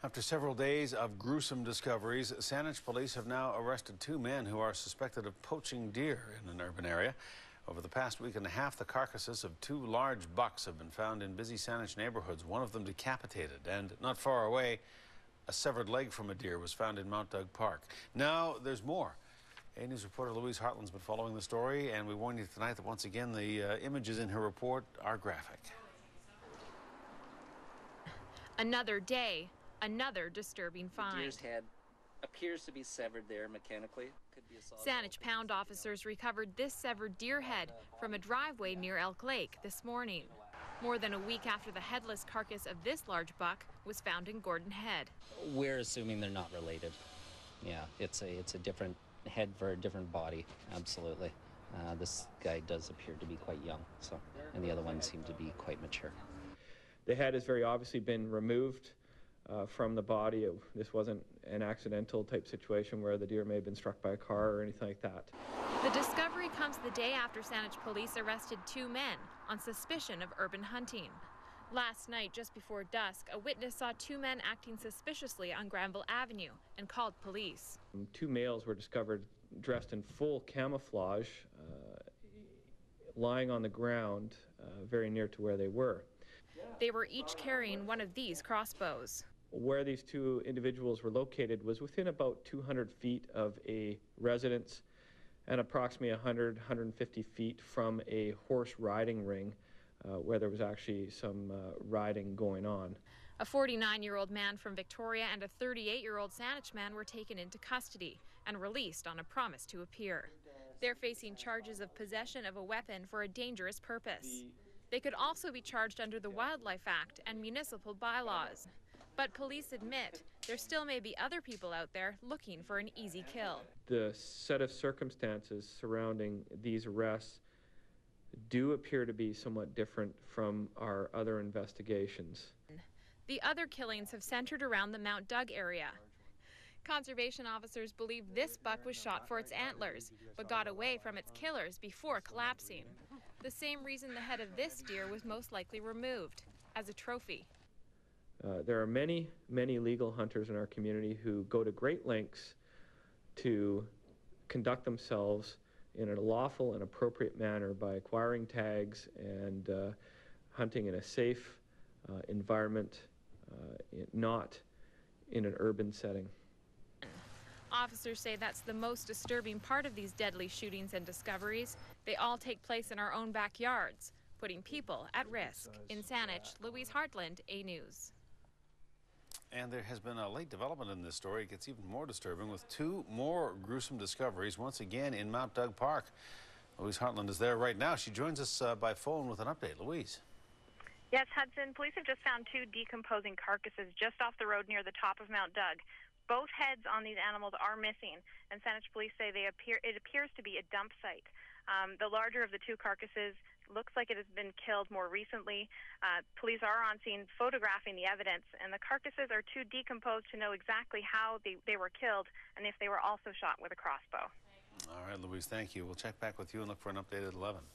After several days of gruesome discoveries, Saanich Police have now arrested two men who are suspected of poaching deer in an urban area. Over the past week and a half, the carcasses of two large bucks have been found in busy Saanich neighborhoods, one of them decapitated. And not far away, a severed leg from a deer was found in Mount Doug Park. Now there's more. A News reporter Louise Hartland's been following the story, and we warn you tonight that once again the images in her report are graphic. Another day, another disturbing find. The deer's head appears to be severed there mechanically. Could be a Saanich Pound officers recovered this severed deer head from a driveway near Elk Lake this morning. More than a week after the headless carcass of this large buck was found in Gordon Head. We're assuming they're not related. Yeah, it's a different head for a different body, absolutely. This guy does appear to be quite young, and the other one seemed to be quite mature. The head has very obviously been removed from the body. This wasn't an accidental type situation where the deer may have been struck by a car or anything like that. The discovery comes the day after Saanich Police arrested two men on suspicion of urban hunting. Last night, just before dusk, a witness saw two men acting suspiciously on Granville Avenue and called police. Two males were discovered dressed in full camouflage, lying on the ground very near to where they were. They were each carrying one of these crossbows. Where these two individuals were located was within about 200 feet of a residence and approximately 150 feet from a horse riding ring where there was actually some riding going on. A 49-year-old man from Victoria and a 38-year-old Saanich man were taken into custody and released on a promise to appear. They're facing charges of possession of a weapon for a dangerous purpose. They could also be charged under the Wildlife Act and municipal bylaws. But police admit there still may be other people out there looking for an easy kill. The set of circumstances surrounding these arrests do appear to be somewhat different from our other investigations. The other killings have centered around the Mount Doug area. Conservation officers believe this buck was shot for its antlers, but got away from its killers before collapsing. The same reason the head of this deer was most likely removed, as a trophy. There are many legal hunters in our community who go to great lengths to conduct themselves in a lawful and appropriate manner by acquiring tags and hunting in a safe environment, not in an urban setting. Officers say that's the most disturbing part of these deadly shootings and discoveries. They all take place in our own backyards, putting people at risk. In Saanich, Louise Hartland, A News. And there has been a late development in this story. It gets even more disturbing with two more gruesome discoveries, once again in Mount Doug Park. Louise Hartland is there right now. She joins us by phone with an update. Louise. Yes, Hudson, police have just found two decomposing carcasses just off the road near the top of Mount Doug. Both heads on these animals are missing, and Saanich police say it appears to be a dump site. The larger of the two carcasses looks like it has been killed more recently. Police are on scene photographing the evidence, and the carcasses are too decomposed to know exactly how they were killed and if they were also shot with a crossbow. All right, Louise, thank you. We'll check back with you and look for an update at 11.